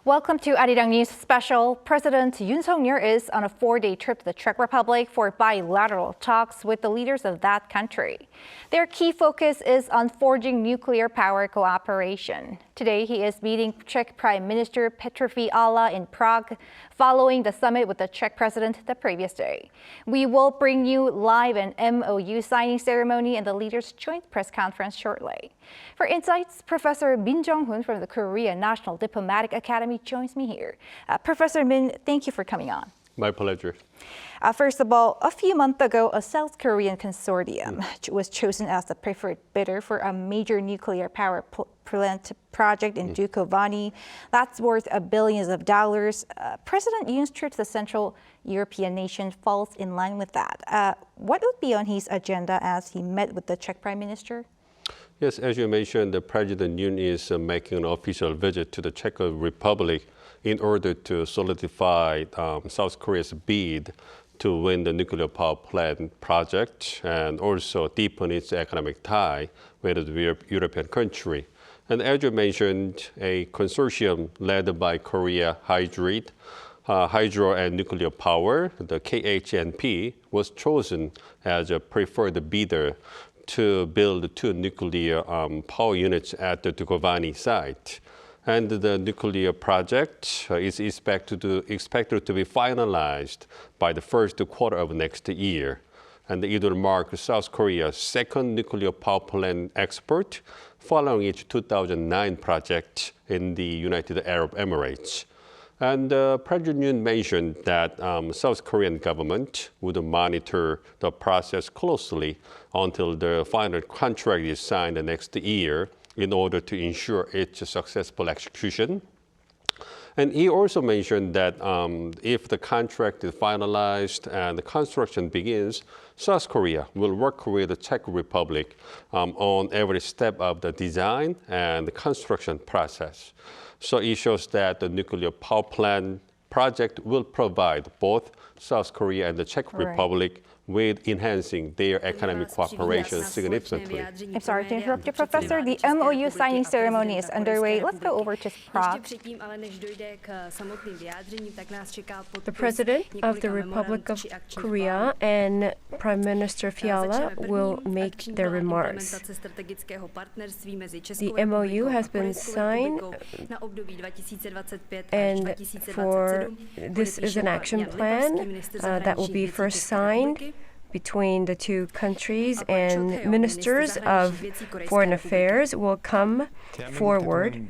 Welcome to Arirang News Special. President Yoon Suk-yeol is on a 4-day trip to the Czech Republic for bilateral talks with the leaders of that country. Their key focus is on forging nuclear power cooperation. Today, he is meeting Czech Prime Minister Petr Fiala in Prague, following the summit with the Czech president the previous day. We will bring you live an MOU signing ceremony and the leaders' joint press conference shortly. For insights, Professor Min Jong-hoon from the Korea National Diplomatic Academy joins me here. Professor Min, thank you for coming on. My pleasure. First of all, a few months ago, a South Korean consortium was chosen as the preferred bidder for a major nuclear power plant project in Dukovany. That's worth billions of dollars. President Yoon's trip to the Central European nation falls in line with that. What would be on his agenda as he met with the Czech Prime Minister? Yes, as you mentioned, the President Yoon is making an official visit to the Czech Republic in order to solidify South Korea's bid to win the nuclear power plant project and also deepen its economic tie with the European country. And as you mentioned, a consortium led by Korea Hydro and Nuclear Power, the KHNP, was chosen as a preferred bidder to build 2 nuclear power units at the Dukovany site. And the nuclear project is expected to be finalized by the first quarter of next year. And it will mark South Korea's second nuclear power plant export following its 2009 project in the United Arab Emirates. And President Yoon mentioned that South Korean government would monitor the process closely until the final contract is signed next year in order to ensure its successful execution. And he also mentioned that if the contract is finalized and the construction begins, South Korea will work with the Czech Republic on every step of the design and the construction process. So it shows that the nuclear power plant project will provide both South Korea and the Czech Republic with enhancing their economic cooperation significantly. I'm sorry to interrupt you, Professor. The MOU signing ceremony is underway. Let's go over to Prague. The President of the Republic of Korea and Prime Minister Fiala will make their remarks. The MOU has been signed, and this is an action plan that will be first signed between the two countries, and ministers of foreign affairs will come forward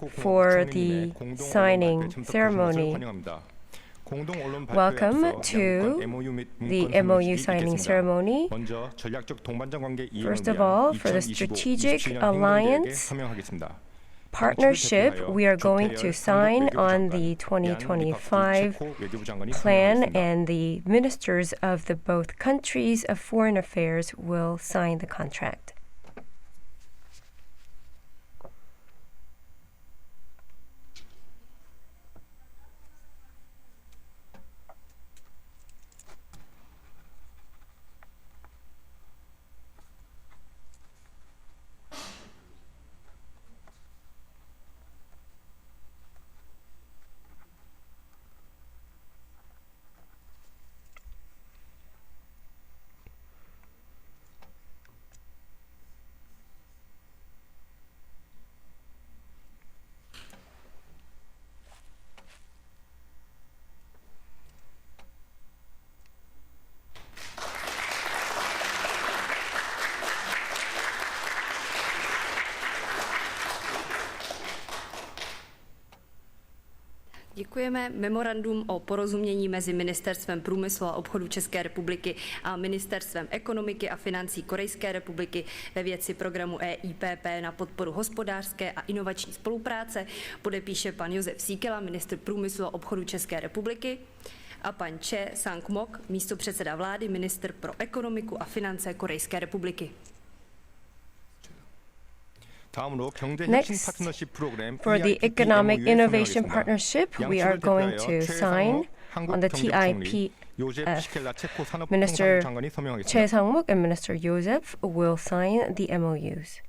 for the signing ceremony. Welcome to the MOU signing ceremony. First of all, for the strategic alliance partnership, we are going to sign on the 2025 plan, and the ministers of the both countries of foreign affairs will sign the contract. Děkujeme. Memorandum o porozumění mezi Ministerstvem průmyslu a obchodu České republiky a Ministerstvem ekonomiky a financí Korejské republiky ve věci programu EIPP na podporu hospodářské a inovační spolupráce podepíše pan Josef Síkela, ministr průmyslu a obchodu České republiky, a pan Che Sang-mok, místopředseda vlády, ministr pro ekonomiku a finance Korejské republiky. Next, for the Economic Innovation Partnership, we are going to sign on the TIPF. Minister Che Sang-mok and Minister Joseph will sign the MOUs.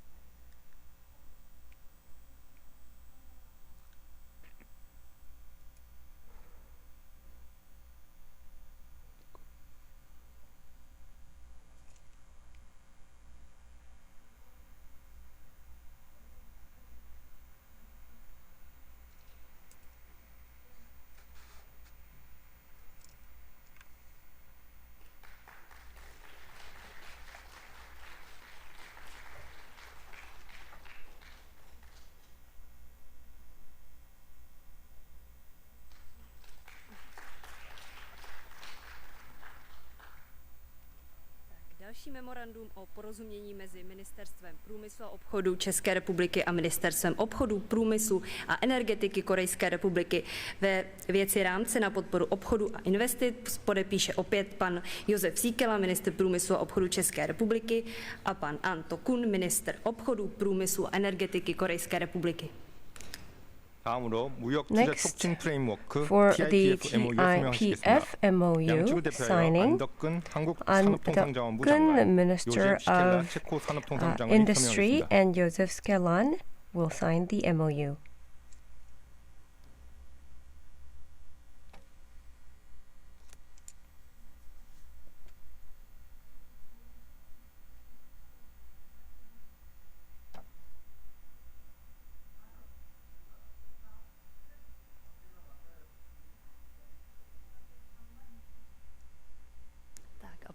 Další memorandum o porozumění mezi Ministerstvem průmyslu a obchodu České republiky a Ministerstvem obchodu, průmyslu a energetiky Korejské republiky ve věci rámce na podporu obchodu a investic podepíše opět pan Josef Síkela, ministr průmyslu a obchodu České republiky, a pan An Tokun, ministr obchodu, průmyslu a energetiky Korejské republiky. Next, for the TIPF MOU signing, An Tokun, Minister of Industry, and Josef Skelan will sign the MOU.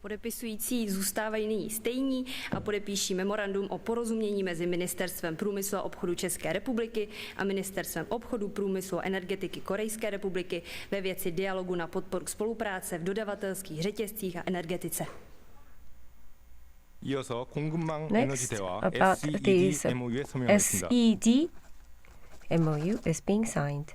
Podepisující zůstávají nyní stejní a podepíší memorandum o porozumění mezi Ministerstvem průmyslu a obchodu České republiky a Ministerstvem obchodu, průmyslu a energetiky Korejské republiky ve věci dialogu na podporu spolupráce v dodavatelských řetězcích a energetice. Next, about the SED MOU is being signed.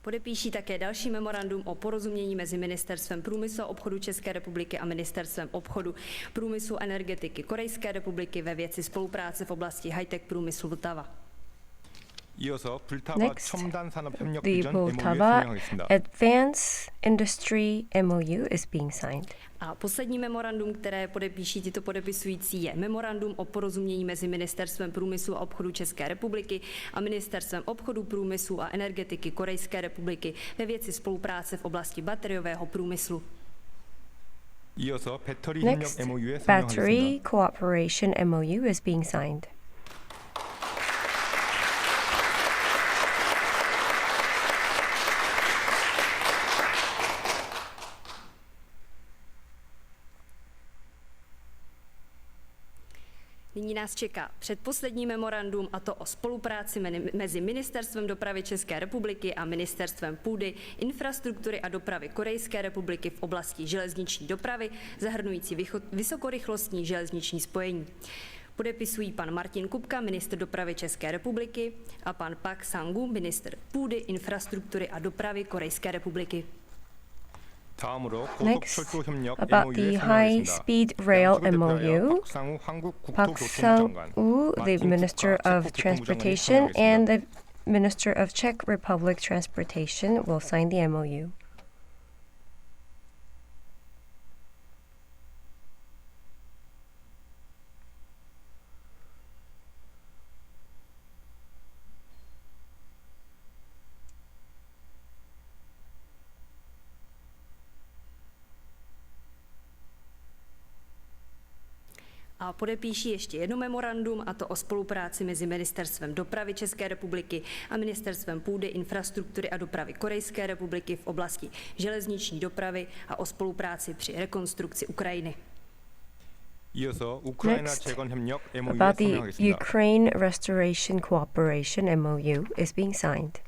Podepíší také další memorandum o porozumění mezi Ministerstvem průmyslu a obchodu České republiky a Ministerstvem obchodu, průmyslu a energetiky Korejské republiky ve věci spolupráce v oblasti high-tech průmyslu Vltava. Next, the Vltava Advanced Industry MOU is being signed. A poslední memorandum, které podepíší tito podepisující, je memorandum o porozumění mezi Ministerstvem průmyslu a obchodu České republiky a Ministerstvem obchodu, průmyslu a energetiky Korejské republiky ve věci spolupráce v oblasti bateriového průmyslu. Next, Battery Cooperation MOU is being signed. Nyní nás čeká předposlední memorandum, a to o spolupráci mezi Ministerstvem dopravy České republiky a Ministerstvem půdy, infrastruktury a dopravy Korejské republiky v oblasti železniční dopravy, zahrnující vysokorychlostní železniční spojení. Podepisují pan Martin Kupka, ministr dopravy České republiky, a pan Pak Sang-gu, ministr půdy, infrastruktury a dopravy Korejské republiky. Next, about the high-speed rail MOU, Pak Sang-gu, the Minister of Transportation, and the Minister of Czech Republic Transportation will sign the MOU. A podepíší ještě jedno memorandum, a to o spolupráci mezi Ministerstvem dopravy České republiky a Ministerstvem půdy, infrastruktury a dopravy Korejské republiky v oblasti železniční dopravy a o spolupráci při rekonstrukci Ukrajiny. Next, about the Ukraine Restoration Cooperation MOU is being signed.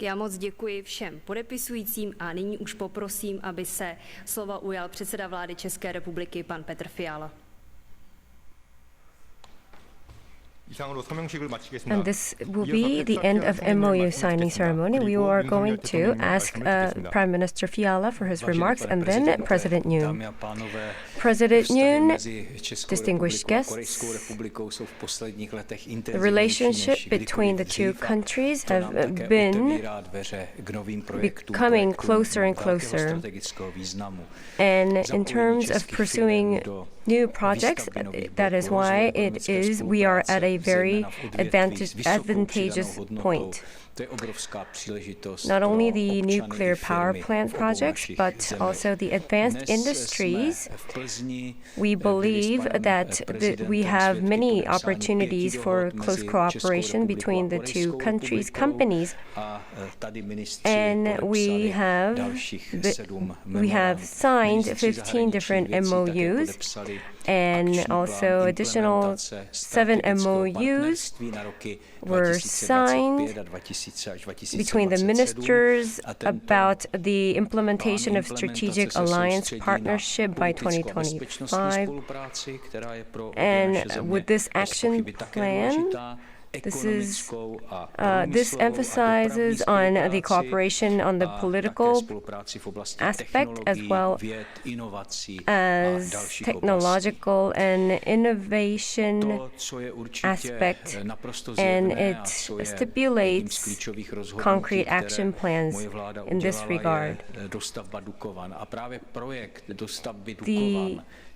Já moc děkuji všem podepisujícím a nyní už poprosím, aby se slova ujal předseda vlády České republiky pan Petr Fiala. And this will be the end of MOU signing ceremony. We are going to ask Prime Minister Fiala for his remarks and then President Yoon. President Yoon, distinguished guests, the relationship between the two countries have been becoming closer and closer. And in terms of pursuing new projects, that is why we are at a very advantageous point. Not only the nuclear power plant projects, but also the advanced industries. We believe that we have many opportunities for close cooperation between the two countries' companies. And we have signed 15 different MOUs and also additional 7 MOUs were signed between the ministers about the implementation of strategic alliance partnership by 2025. And with this action plan, this emphasizes on the cooperation on the political aspect as well as technological and innovation aspect, and it stipulates concrete action plans in this regard.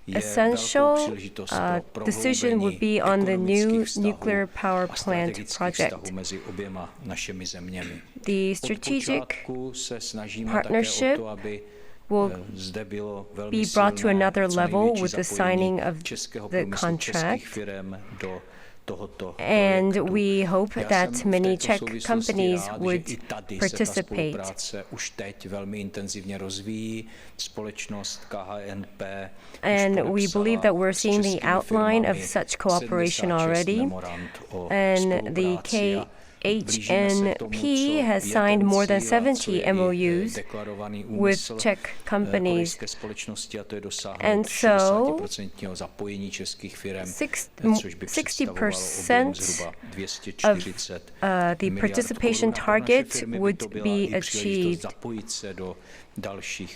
The essential decision would be on the new nuclear power plant project. The strategic partnership will be brought to another level with the signing of the contract. And we hope that many Czech companies would participate. And we believe that we're seeing the outline of such cooperation already. And the KHNP has signed more than 70 MOUs with Czech companies. And so 60% of the participation target would be achieved.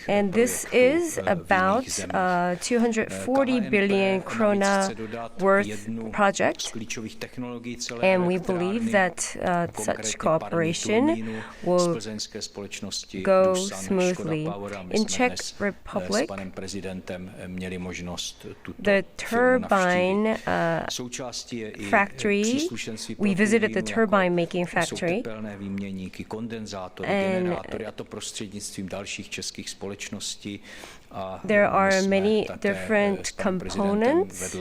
And this is about 240 billion krona worth project. And we believe that such cooperation will go smoothly. In Czech Republic, the turbine factory, we visited the turbine making factory, and there are many different components.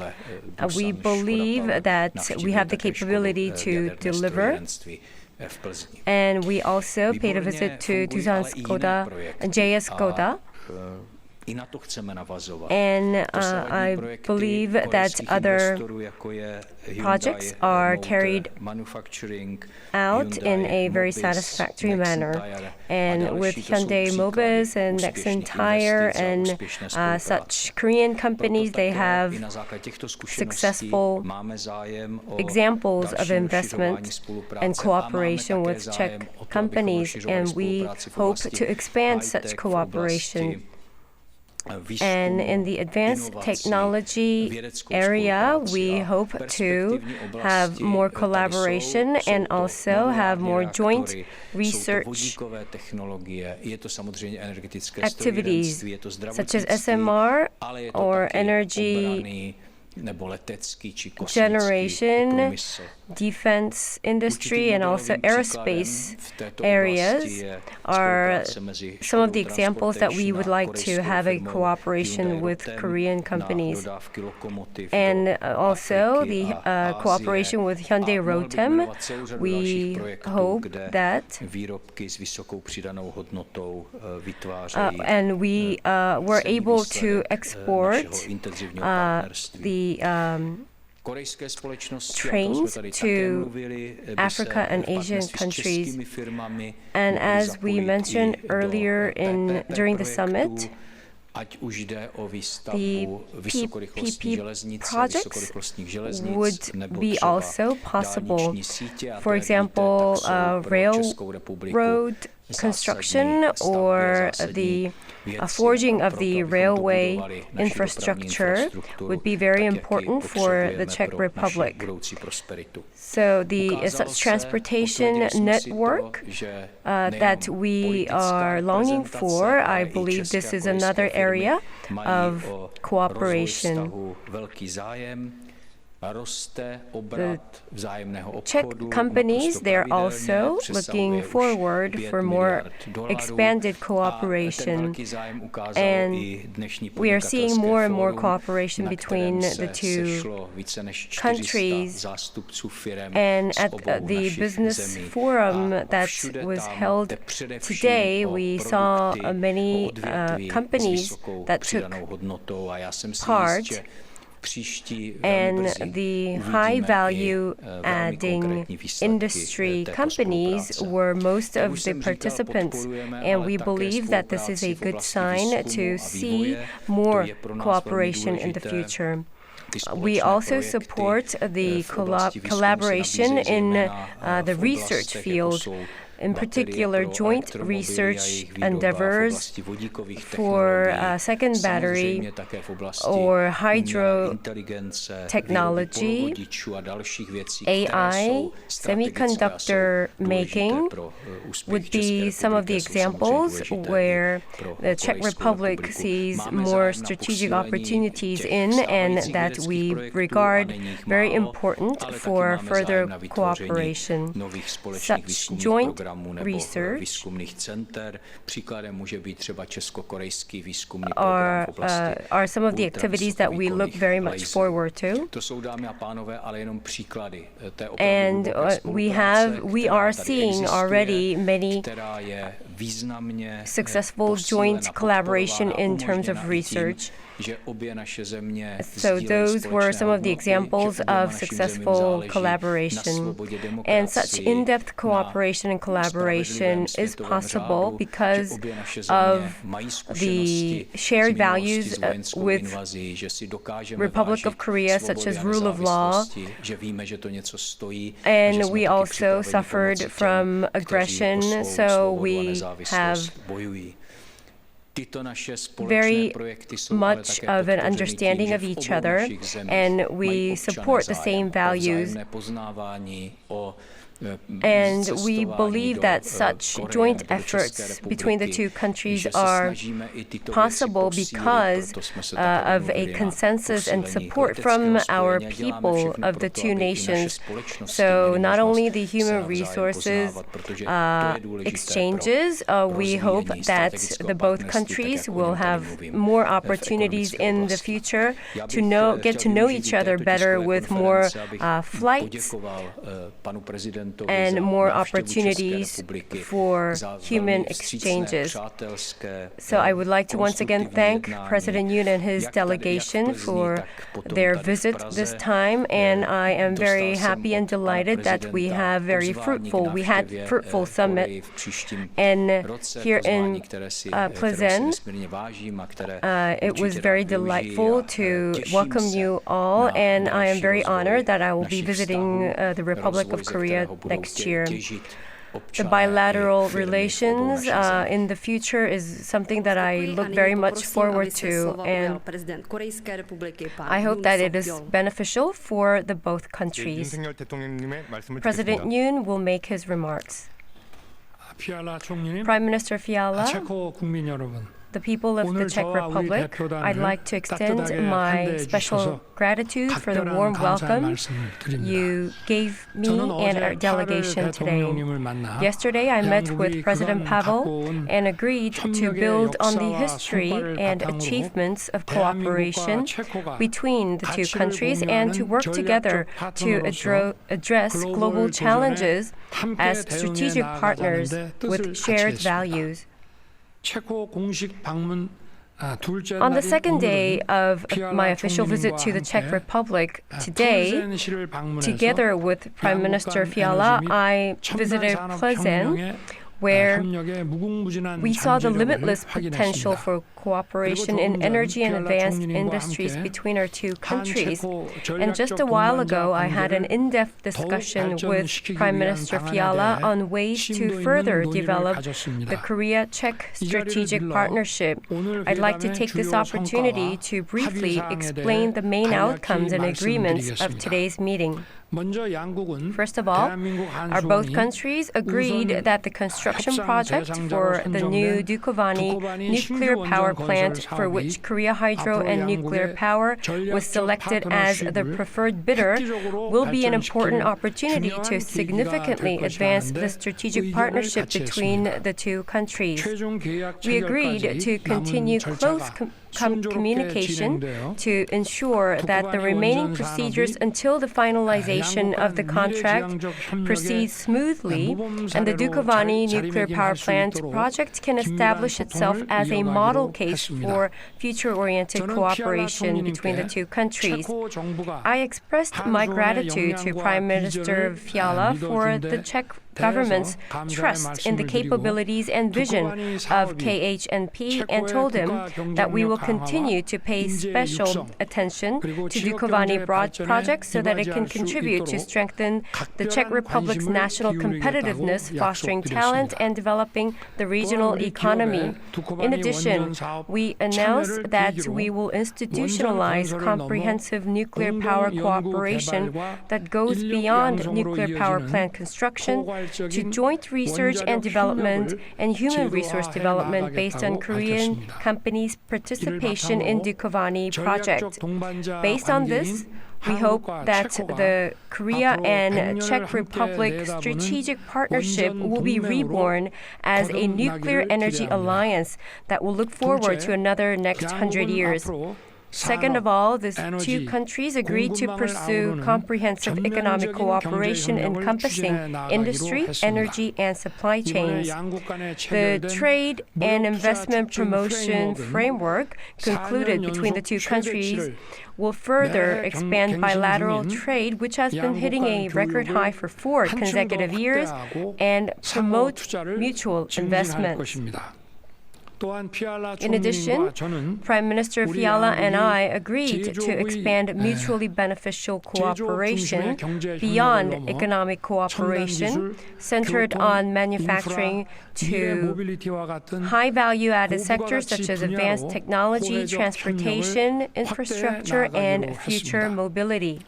We believe that we have the capability to deliver. And we also paid a visit to Tucson Skoda, JS Skoda. And I believe that other projects are carried out in a very satisfactory manner. And with Hyundai Mobis and Nexon Tire and such Korean companies, they have successful examples of investment and cooperation with Czech companies. And we hope to expand such cooperation. And in the advanced technology area, we hope to have more collaboration and also have more joint research activities, such as SMR or energy generation, defense industry, and also aerospace areas are some of the examples that we would like to have a cooperation with Korean companies. And also the cooperation with Hyundai Rotem. We hope that and we were able to export the trains to Africa and Asian countries. And as we mentioned earlier during the summit, the PPP projects would be also possible. For example, railroad construction or the forging of the railway infrastructure would be very important for the Czech Republic. So the such transportation network that we are longing for, I believe this is another area of cooperation. The Czech companies, they're also looking forward for more expanded cooperation. And we are seeing more and more cooperation between the two countries. And at the business forum that was held today, we saw many companies that took part. And the high value adding industry companies were most of the participants, and we believe that this is a good sign to see more cooperation in the future. We also support the collaboration in the research field. In particular, joint research endeavors for second battery or hydro technology, AI, semiconductor making would be some of the examples where the Czech Republic sees more strategic opportunities in and that we regard very important for further cooperation. Such joint research are some of the activities that we look very much forward to. And we are seeing already many successful joint collaboration in terms of research. So those were some of the examples of successful collaboration. And such in-depth cooperation and collaboration is possible because of the shared values with Republic of Korea, such as rule of law. And we also suffered from aggression, so we have very much of an understanding of each other, and we support the same values. And we believe that such joint efforts between the two countries are possible because of a consensus and support from our people of the two nations. So not only the human resources exchanges, we hope that the both countries will have more opportunities in the future to get to know each other better with more flights and more opportunities for human exchanges. So I would like to once again thank President Yoon and his delegation for their visit this time, and I am very happy and delighted that we had fruitful summit. And here in Plzeň, it was very delightful to welcome you all, and I am very honored that I will be visiting the Republic of Korea next year. The bilateral relations in the future is something that I look very much forward to, and I hope that it is beneficial for the both countries. President Yoon will make his remarks. Prime Minister Fiala, the people of the Czech Republic, I'd like to extend my special gratitude for the warm welcome you gave me and our delegation today. Yesterday, I met with President Pavel and agreed to build on the history and achievements of cooperation between the two countries and to work together to address global challenges as strategic partners with shared values. On the second day of my official visit to the Czech Republic today, together with Prime Minister Fiala, I visited Plzeň, where we saw the limitless potential for cooperation in energy and advanced industries between our two countries. And just a while ago, I had an in-depth discussion with Prime Minister Fiala on ways to further develop the Korea-Czech strategic partnership. I'd like to take this opportunity to briefly explain the main outcomes and agreements of today's meeting. First of all, both countries agreed that the construction project for the new Dukovany nuclear power plant, for which Korea Hydro and Nuclear Power was selected as the preferred bidder, will be an important opportunity to significantly advance the strategic partnership between the two countries. We agreed to continue close communication to ensure that the remaining procedures until the finalization of the contract proceed smoothly, and the Dukovany nuclear power plant project can establish itself as a model case for future-oriented cooperation between the two countries. I expressed my gratitude to Prime Minister Fiala for the Czech government's trust in the capabilities and vision of KHNP, and told him that we will continue to pay special attention to Dukovany project so that it can contribute to strengthen the Czech Republic's national competitiveness, fostering talent and developing the regional economy. In addition, we announced that we will institutionalize comprehensive nuclear power cooperation that goes beyond nuclear power plant construction to joint research and development and human resource development based on Korean companies' participation in Dukovany project. Based on this, we hope that the Korea and Czech Republic strategic partnership will be reborn as a nuclear energy alliance that will look forward to another next 100 years. Second of all, the two countries agreed to pursue comprehensive economic cooperation encompassing industry, energy, and supply chains. The trade and investment promotion framework concluded between the two countries will further expand bilateral trade, which has been hitting a record high for 4 consecutive years, and promote mutual investments. In addition, Prime Minister Fiala and I agreed to expand mutually beneficial cooperation beyond economic cooperation, centered on manufacturing to high value-added sectors such as advanced technology, transportation, infrastructure, and future mobility.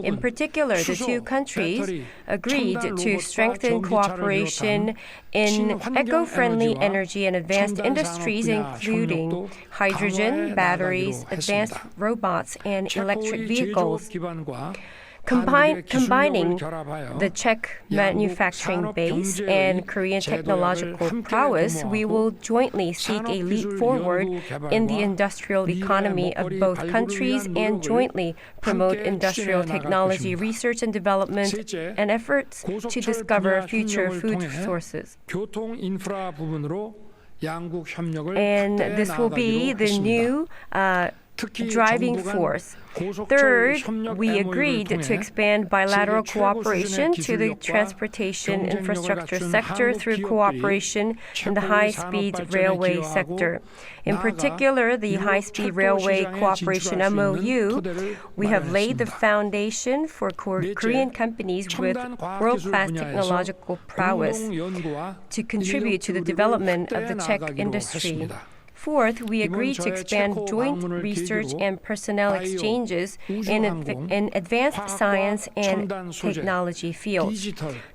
In particular, the two countries agreed to strengthen cooperation in eco-friendly energy and advanced industries, including hydrogen, batteries, advanced robots, and electric vehicles. Combining the Czech manufacturing base and Korean technological prowess, we will jointly seek a leap forward in the industrial economy of both countries and jointly promote industrial technology research and development and efforts to discover future food sources. And this will be the new driving force. Third, we agreed to expand bilateral cooperation to the transportation infrastructure sector through cooperation in the high-speed railway sector. In particular, the high-speed railway cooperation MOU, we have laid the foundation for Korean companies with world-class technological prowess to contribute to the development of the Czech industry. Fourth, we agreed to expand joint research and personnel exchanges in advanced science and technology fields.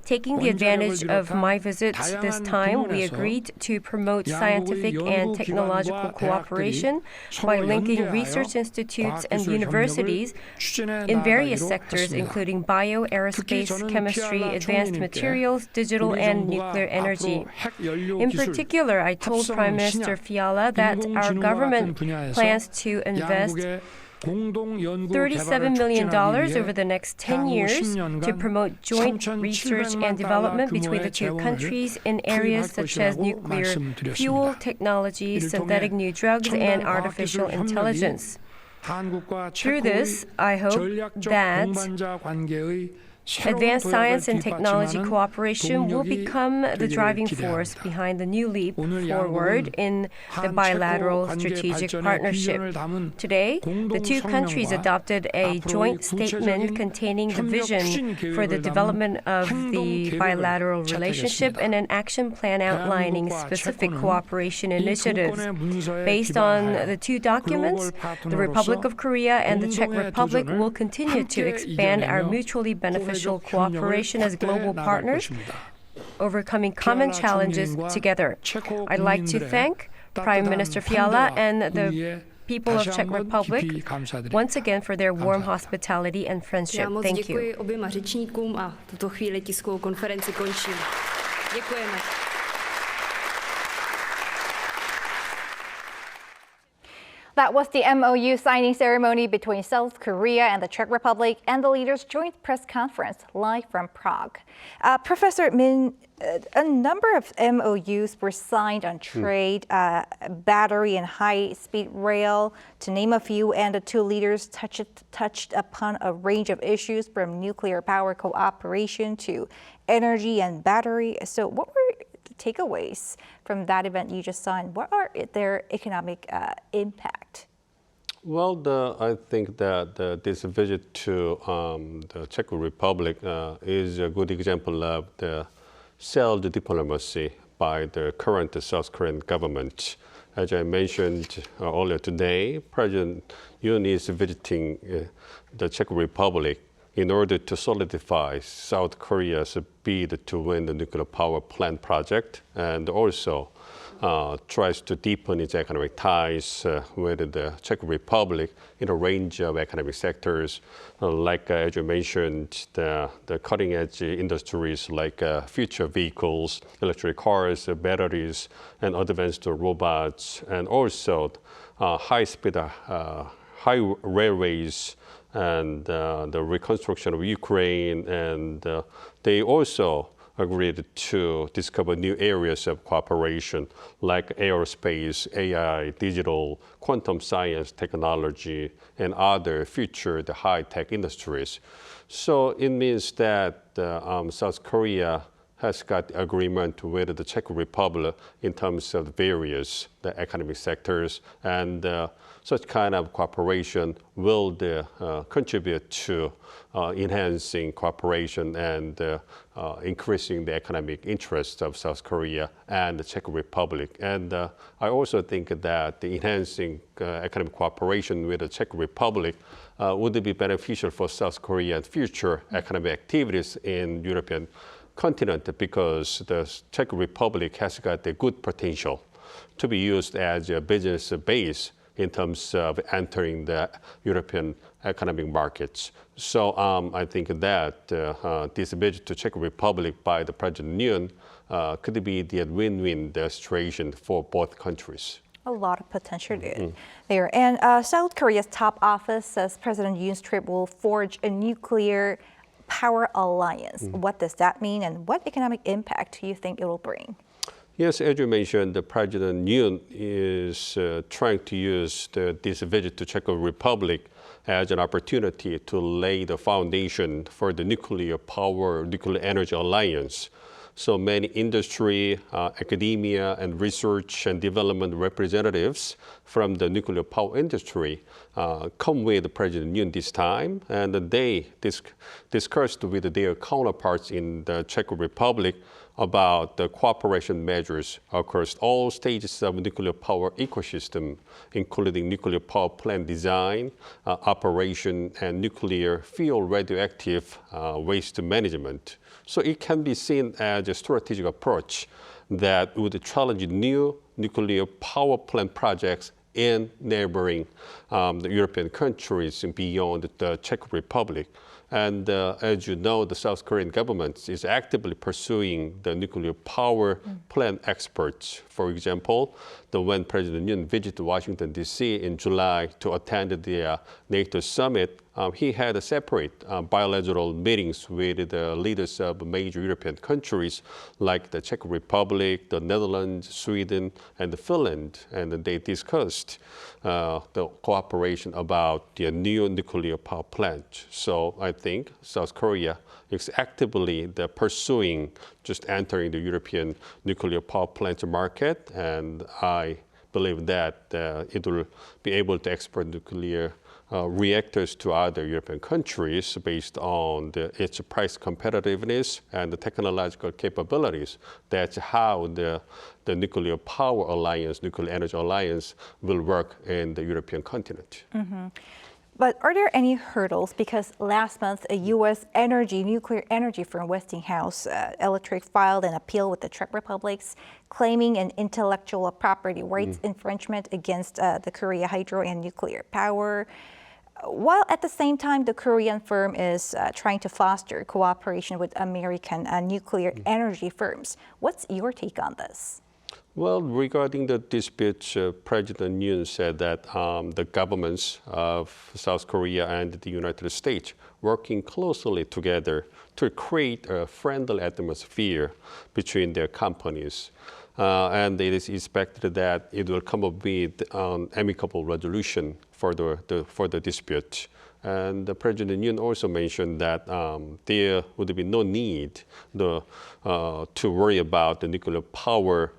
Taking the advantage of my visits this time, we agreed to promote scientific and technological cooperation by linking research institutes and universities in various sectors, including bio, aerospace, chemistry, advanced materials, digital, and nuclear energy. In particular, I told Prime Minister Fiala that our government plans to invest $37 million over the next 10 years to promote joint research and development between the two countries in areas such as nuclear fuel technology, synthetic new drugs, and artificial intelligence. Through this, I hope that Advanced science and technology cooperation will become the driving force behind the new leap forward in the bilateral strategic partnership. Today, the two countries adopted a joint statement containing the vision for the development of the bilateral relationship and an action plan outlining specific cooperation initiatives. Based on the two documents, the Republic of Korea and the Czech Republic will continue to expand our mutually beneficial cooperation as global partners, overcoming common challenges together. I'd like to thank Prime Minister Fiala and the people of Czech Republic once again for their warm hospitality and friendship. Thank you. Děkuji oběma řečníkům a tuto chvíli tiskovou konferenci končím. Děkujeme. That was the MOU signing ceremony between South Korea and the Czech Republic and the leaders' joint press conference live from Prague. Professor Min, a number of MOUs were signed on trade, battery and high-speed rail, to name a few, and the two leaders touched upon a range of issues from nuclear power cooperation to energy and battery. So what were takeaways from that event you just saw, and what are their economic impact? Well, I think that this visit to the Czech Republic is a good example of the failed diplomacy by the current South Korean government. As I mentioned earlier today, President Yoon is visiting the Czech Republic in order to solidify South Korea's bid to win the nuclear power plant project, and also tries to deepen its economic ties with the Czech Republic in a range of economic sectors, like, as you mentioned, the cutting-edge industries like future vehicles, electric cars, batteries, and advanced robots, and also high-speed, high railways, and the reconstruction of Ukraine, and they also agreed to discover new areas of cooperation like aerospace, AI, digital, quantum science, technology, and other future high-tech industries. So it means that South Korea has got agreement with the Czech Republic in terms of various economic sectors, and such kind of cooperation will contribute to enhancing cooperation and increasing the economic interests of South Korea and the Czech Republic. And I also think that the enhancing economic cooperation with the Czech Republic would be beneficial for South Korea's future economic activities in European continent, because the Czech Republic has got a good potential to be used as a business base in terms of entering the European economic markets. So I think that this visit to Czech Republic by the President Yoon could be the win-win situation for both countries. A lot of potential there. And South Korea's top office says President Yoon's trip will forge a nuclear power alliance. What does that mean, and what economic impact do you think it will bring? Yes, as you mentioned, the President Yoon is trying to use this visit to Czech Republic as an opportunity to lay the foundation for the nuclear energy alliance. So many industry, academia, and research and development representatives from the nuclear power industry come with President Yoon this time, and they discussed with their counterparts in the Czech Republic about the cooperation measures across all stages of nuclear power ecosystem, including nuclear power plant design, operation, and nuclear fuel radioactive waste management. So it can be seen as a strategic approach that would challenge new nuclear power plant projects in neighboring the European countries beyond the Czech Republic. And as you know, the South Korean government is actively pursuing the nuclear power plant experts. For example, when President Yoon visited Washington, D.C. in July to attend the NATO summit he had separate bilateral meetings with the leaders of major European countries like the Czech Republic, the Netherlands, Sweden, and Finland. And they discussed the cooperation about the new nuclear power plant. So I think South Korea is actively pursuing just entering the European nuclear power plant market. And I believe that it will be able to export nuclear reactors to other European countries based on its price competitiveness and the technological capabilities. That's how the nuclear power alliance, nuclear energy alliance will work in the European continent. Mm-hmm. But are there any hurdles? Because last month, a U.S. nuclear energy firm, Westinghouse Electric, filed an appeal with the Czech Republic, claiming an intellectual property rights infringement against the Korea hydro and nuclear power. While at the same time, the Korean firm is trying to foster cooperation with American nuclear energy firms. What's your take on this? Well, regarding the dispute, President Yoon said that the governments of South Korea and the United States working closely together to create a friendly atmosphere between their companies. And it is expected that it will come up with an amicable resolution for the dispute. And President Yoon also mentioned that there would be no need to worry about the nuclear power,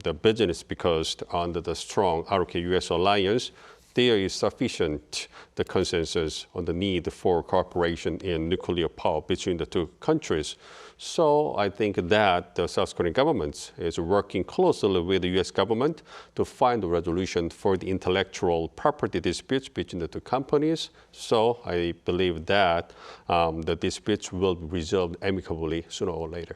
the business, because under the strong ROK-US alliance, there is sufficient the consensus on the need for cooperation in nuclear power between the two countries. So I think that the South Korean government is working closely with the U.S. government to find a resolution for the intellectual property disputes between the two companies. So I believe that the disputes will be resolved amicably sooner or later.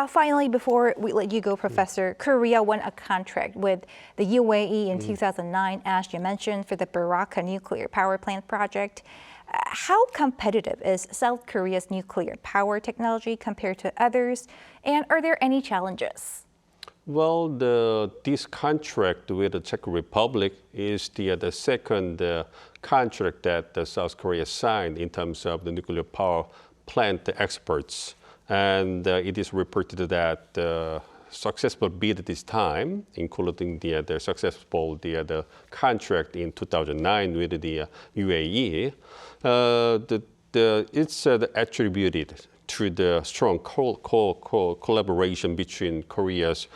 Finally, before we let you go, Professor, Korea won a contract with the UAE in 2009, as you mentioned, for the Baraka nuclear power plant project. How competitive is South Korea's nuclear power technology compared to others, and are there any challenges? Well, this contract with the Czech Republic is the second contract that South Korea signed in terms of the nuclear power plant exports. And it is reported that successful bid this time, including the successful contract in 2009 with the UAE, it's attributed to the strong collaboration between Korea's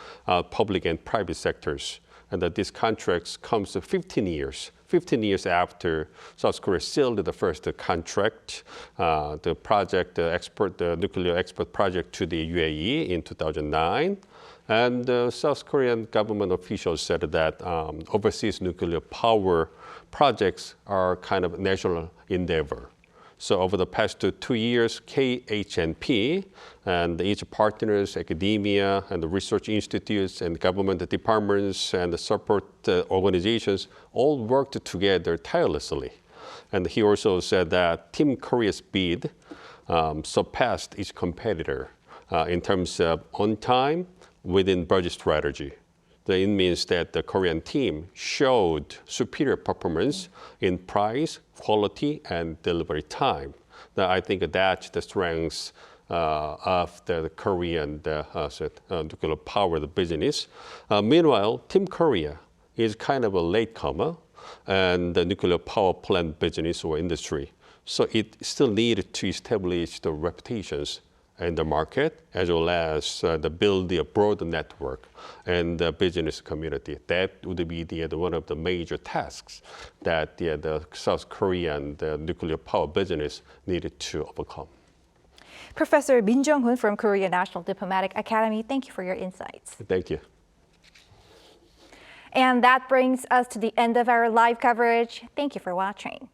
public and private sectors. And that this contract comes 15 years after South Korea sealed the first contract, the nuclear export project to the UAE in 2009. And the South Korean government officials said that overseas nuclear power projects are kind of national endeavor. So over the past 2 years, KHNP and each partners, academia and the research institutes and government departments and the support organizations all worked together tirelessly. And he also said that Team Korea's bid surpassed its competitor in terms of on time, within budget strategy. It means that the Korean team showed superior performance in price, quality, and delivery time. Now, I think that's the strengths of the Korean nuclear power business. Meanwhile, Team Korea is kind of a latecomer in the nuclear power plant business or industry. So it still needs to establish the reputations in the market, as well as build a broader network and the business community. That would be one of the major tasks that the South Korean nuclear power business needed to overcome. Professor Min Jung-hoon from Korea National Diplomatic Academy, thank you for your insights. Thank you. And that brings us to the end of our live coverage. Thank you for watching.